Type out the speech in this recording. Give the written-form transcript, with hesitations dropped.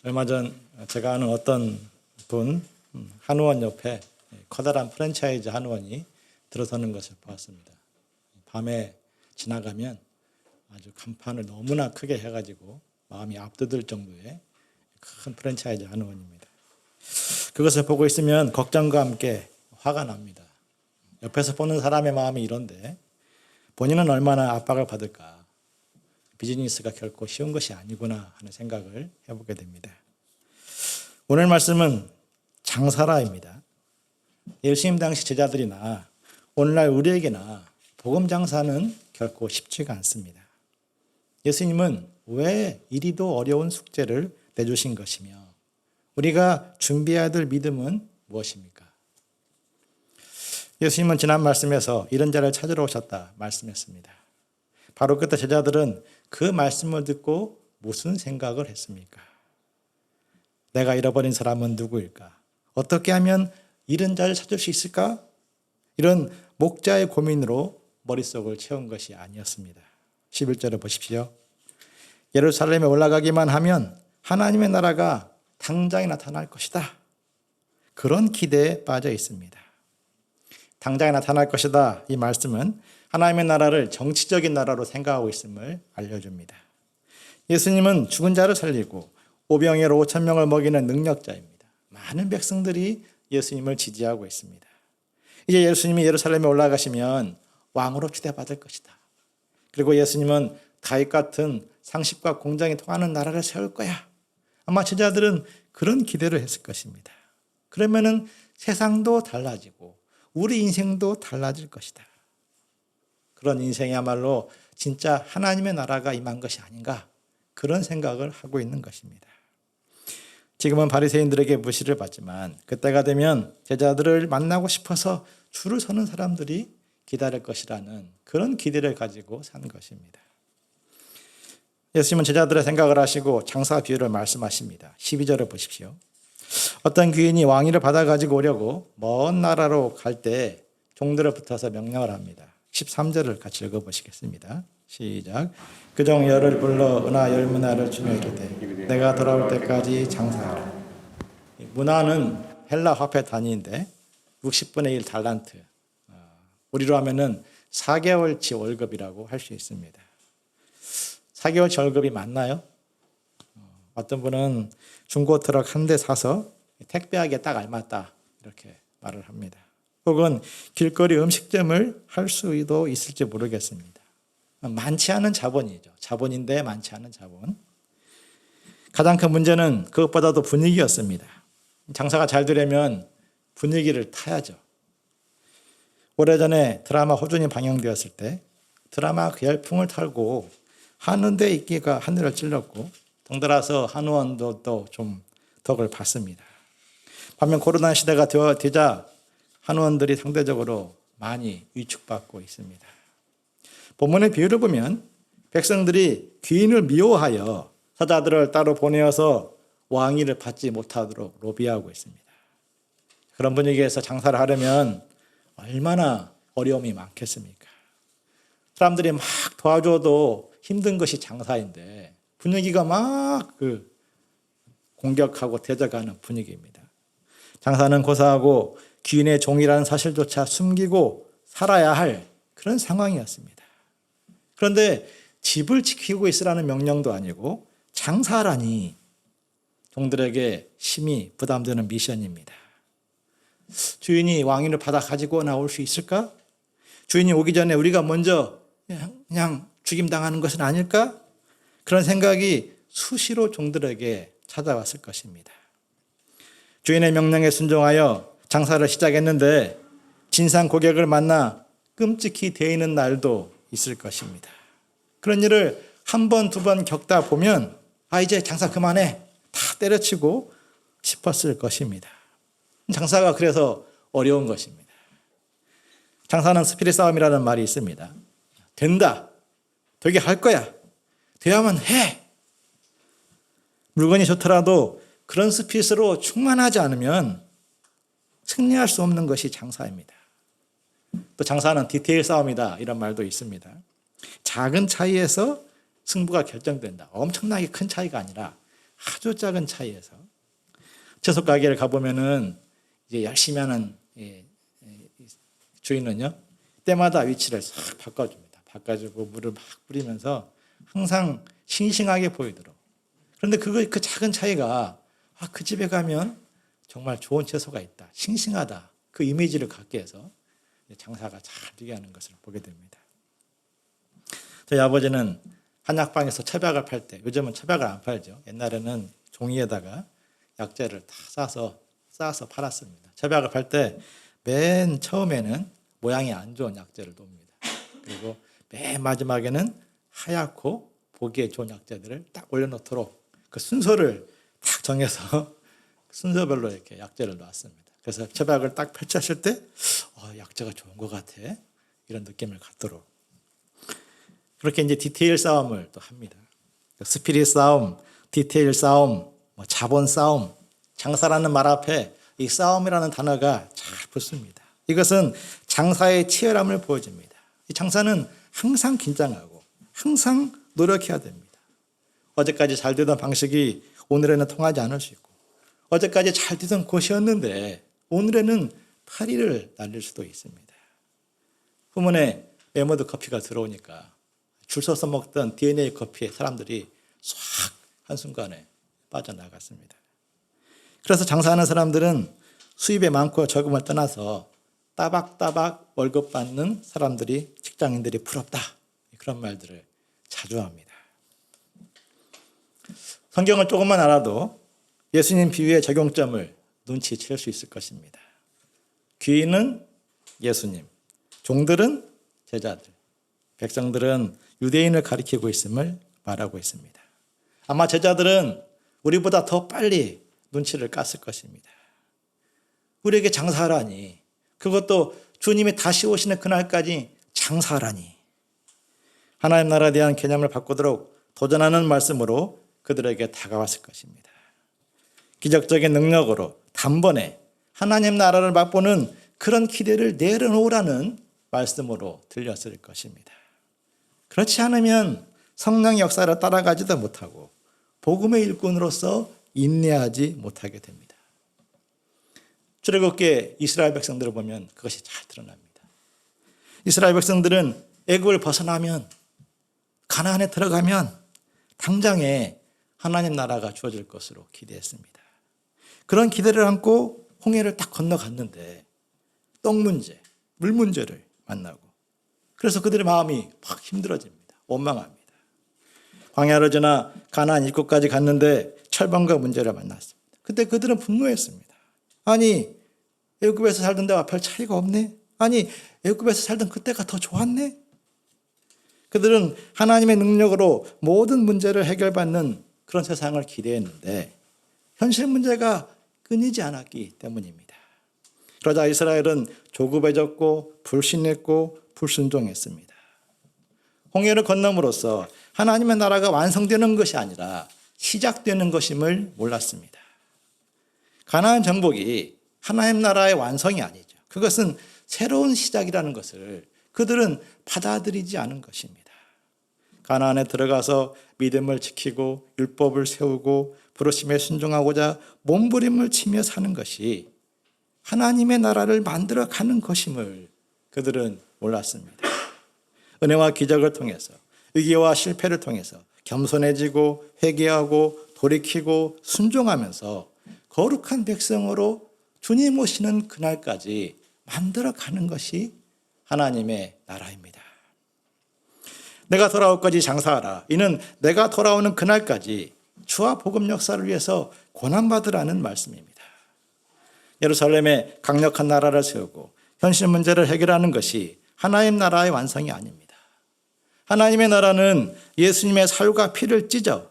얼마 전 제가 아는 어떤 분 한의원 옆에 커다란 프랜차이즈 한의원이 들어서는 것을 보았습니다. 밤에 지나가면 아주 간판을 너무나 크게 해가지고 마음이 압도될 정도의 큰 프랜차이즈 한의원입니다. 그것을 보고 있으면 걱정과 함께 화가 납니다. 옆에서 보는 사람의 마음이 이런데 본인은 얼마나 압박을 받을까. 비즈니스가 결코 쉬운 것이 아니구나 하는 생각을 해보게 됩니다. 오늘 말씀은 장사라입니다. 예수님 당시 제자들이나 오늘날 우리에게나 복음 장사는 결코 쉽지가 않습니다. 예수님은 왜 이리도 어려운 숙제를 내주신 것이며 우리가 준비해야 될 믿음은 무엇입니까? 예수님은 지난 말씀에서 이런 자를 찾으러 오셨다 말씀했습니다. 바로 그때 제자들은 그 말씀을 듣고 무슨 생각을 했습니까? 내가 잃어버린 사람은 누구일까? 어떻게 하면 잃은 자를 찾을 수 있을까? 이런 목자의 고민으로 머릿속을 채운 것이 아니었습니다. 11절을 보십시오. 예루살렘에 올라가기만 하면 하나님의 나라가 당장에 나타날 것이다. 그런 기대에 빠져 있습니다. 당장에 나타날 것이다. 이 말씀은 하나님의 나라를 정치적인 나라로 생각하고 있음을 알려줍니다. 예수님은 죽은 자를 살리고 오병이어로 5천 명을 먹이는 능력자입니다. 많은 백성들이 예수님을 지지하고 있습니다. 이제 예수님이 예루살렘에 올라가시면 왕으로 추대받을 것이다. 그리고 예수님은 다윗 같은 상식과 공정이 통하는 나라를 세울 거야. 아마 제자들은 그런 기대를 했을 것입니다. 그러면은 세상도 달라지고 우리 인생도 달라질 것이다. 그런 인생이야말로 진짜 하나님의 나라가 임한 것이 아닌가 그런 생각을 하고 있는 것입니다. 지금은 바리새인들에게 무시를 받지만 그때가 되면 제자들을 만나고 싶어서 줄을 서는 사람들이 기다릴 것이라는 그런 기대를 가지고 산 것입니다. 예수님은 제자들의 생각을 하시고 장사 비유를 말씀하십니다. 12절을 보십시오. 어떤 귀인이 왕위를 받아가지고 오려고 먼 나라로 갈 때 종들을 붙어서 명령을 합니다. 13절을 같이 읽어보시겠습니다. 시작. 그종 열을 불러 은하 열 문화를 주며 이르되 내가 돌아올 때까지 장사하라. 문화는 헬라 화폐 단위인데 60분의 1 달란트. 우리로 하면은 4개월치 월급이라고 할 수 있습니다. 4개월치 월급이 맞나요? 어떤 분은 중고 트럭 한 대 사서 택배하기에 딱 알맞다 이렇게 말을 합니다. 혹은 길거리 음식점을 할 수도 있을지 모르겠습니다. 많지 않은 자본이죠. 자본인데 많지 않은 자본. 가장 큰 문제는 그것보다도 분위기였습니다. 장사가 잘 되려면 분위기를 타야죠. 오래전에 드라마 호준이 방영되었을 때 드라마 그 열풍을 타고 한운대 인기가 하늘을 찔렀고 덩달아서 한의원도 또 좀 덕을 봤습니다. 반면 코로나 시대가 되자 한의원들이 상대적으로 많이 위축받고 있습니다. 본문의 비유를 보면 백성들이 귀인을 미워하여 사자들을 따로 보내어서 왕위를 받지 못하도록 로비하고 있습니다. 그런 분위기에서 장사를 하려면 얼마나 어려움이 많겠습니까? 사람들이 막 도와줘도 힘든 것이 장사인데 분위기가 막 공격하고 대적하는 분위기입니다. 장사는 고사하고 귀인의 종이라는 사실조차 숨기고 살아야 할 그런 상황이었습니다. 그런데 집을 지키고 있으라는 명령도 아니고 장사하라니 종들에게 심히 부담되는 미션입니다. 주인이 왕위를 받아 가지고 나올 수 있을까? 주인이 오기 전에 우리가 먼저 그냥 죽임당하는 것은 아닐까? 그런 생각이 수시로 종들에게 찾아왔을 것입니다. 주인의 명령에 순종하여 장사를 시작했는데 진상 고객을 만나 끔찍히 대이는 날도 있을 것입니다. 그런 일을 한 번, 두 번 겪다 보면 이제 장사 그만해 다 때려치고 싶었을 것입니다. 장사가 그래서 어려운 것입니다. 장사는 스피릿 싸움이라는 말이 있습니다. 된다. 되게 할 거야. 돼야만 해. 물건이 좋더라도 그런 스피릿으로 충만하지 않으면 승리할 수 없는 것이 장사입니다. 또 장사는 디테일 싸움이다 이런 말도 있습니다. 작은 차이에서 승부가 결정된다. 엄청나게 큰 차이가 아니라 아주 작은 차이에서 채소 가게를 가보면은 이제 열심히 하는 주인은요, 때마다 위치를 싹 바꿔줍니다. 바꿔주고 물을 막 뿌리면서 항상 싱싱하게 보이도록. 그런데 그 작은 차이가 그 집에 가면 정말 좋은 채소가 있다, 싱싱하다, 그 이미지를 갖게 해서 장사가 잘 되게 하는 것을 보게 됩니다. 저희 아버지는 한약방에서 처박을 팔 때, 요즘은 처박을 안 팔죠. 옛날에는 종이에다가 약재를 다 싸서 팔았습니다. 처박을 팔 때 맨 처음에는 모양이 안 좋은 약재를 놓습니다. 그리고 맨 마지막에는 하얗고 보기에 좋은 약재들을 딱 올려놓도록 그 순서를 딱 정해서 순서별로 이렇게 약재를 놨습니다. 그래서 처박을 딱 펼쳤을 때 약재가 좋은 것 같아, 이런 느낌을 갖도록. 그렇게 이제 디테일 싸움을 또 합니다. 스피릿 싸움, 디테일 싸움, 자본 싸움, 장사라는 말 앞에 이 싸움이라는 단어가 잘 붙습니다. 이것은 장사의 치열함을 보여줍니다. 이 장사는 항상 긴장하고 항상 노력해야 됩니다. 어제까지 잘 되던 방식이 오늘에는 통하지 않을 수 있고, 어제까지 잘 되던 곳이었는데 오늘에는 파리를 날릴 수도 있습니다. 후문에 메모드 커피가 들어오니까 줄 서서 먹던 DNA 커피에 사람들이 싹 한순간에 빠져나갔습니다. 그래서 장사하는 사람들은 수입의 많고 적음을 떠나서 따박따박 월급 받는 사람들이, 직장인들이 부럽다, 그런 말들을 자주 합니다. 성경을 조금만 알아도 예수님 비유의 적용점을 눈치챌 수 있을 것입니다. 귀인은 예수님, 종들은 제자들, 백성들은 유대인을 가리키고 있음을 말하고 있습니다. 아마 제자들은 우리보다 더 빨리 눈치를 깠을 것입니다. 우리에게 장사하라니, 그것도 주님이 다시 오시는 그날까지 장사하라니. 하나님 나라에 대한 개념을 바꾸도록 도전하는 말씀으로 그들에게 다가왔을 것입니다. 기적적인 능력으로 단번에 하나님 나라를 맛보는 그런 기대를 내려놓으라는 말씀으로 들렸을 것입니다. 그렇지 않으면 성령의 역사를 따라가지도 못하고 복음의 일꾼으로서 인내하지 못하게 됩니다. 출애굽기의 이스라엘 백성들을 보면 그것이 잘 드러납니다. 이스라엘 백성들은 애굽을 벗어나면, 가나안에 들어가면 당장에 하나님 나라가 주어질 것으로 기대했습니다. 그런 기대를 안고 홍해를 딱 건너갔는데 떡 문제, 물 문제를 만나고, 그래서 그들의 마음이 막 힘들어집니다. 원망합니다. 광야를 지나 가나안 입구까지 갔는데 철방과 문제를 만났습니다. 그때 그들은 분노했습니다. 아니, 애굽에서 살던 데와 별 차이가 없네? 아니, 애굽에서 살던 그때가 더 좋았네? 그들은 하나님의 능력으로 모든 문제를 해결받는 그런 세상을 기대했는데 현실 문제가 끊이지 않았기 때문입니다. 그러자 이스라엘은 조급해졌고 불신했고 불순종했습니다. 홍해를 건너므로써 하나님의 나라가 완성되는 것이 아니라 시작되는 것임을 몰랐습니다. 가나안 정복이 하나님 나라의 완성이 아니죠. 그것은 새로운 시작이라는 것을 그들은 받아들이지 않은 것입니다. 가나안에 들어가서 믿음을 지키고 율법을 세우고 부르심에 순종하고자 몸부림을 치며 사는 것이 하나님의 나라를 만들어가는 것임을 그들은 몰랐습니다. 은혜와 기적을 통해서, 위기와 실패를 통해서 겸손해지고 회개하고 돌이키고 순종하면서 거룩한 백성으로 주님 오시는 그날까지 만들어가는 것이 하나님의 나라입니다. 내가 돌아올 까지 장사하라. 이는 내가 돌아오는 그날까지 주와 복음 역사를 위해서 고난받으라는 말씀입니다. 예루살렘에 강력한 나라를 세우고 현실 문제를 해결하는 것이 하나님 나라의 완성이 아닙니다. 하나님의 나라는 예수님의 살과 피를 찢어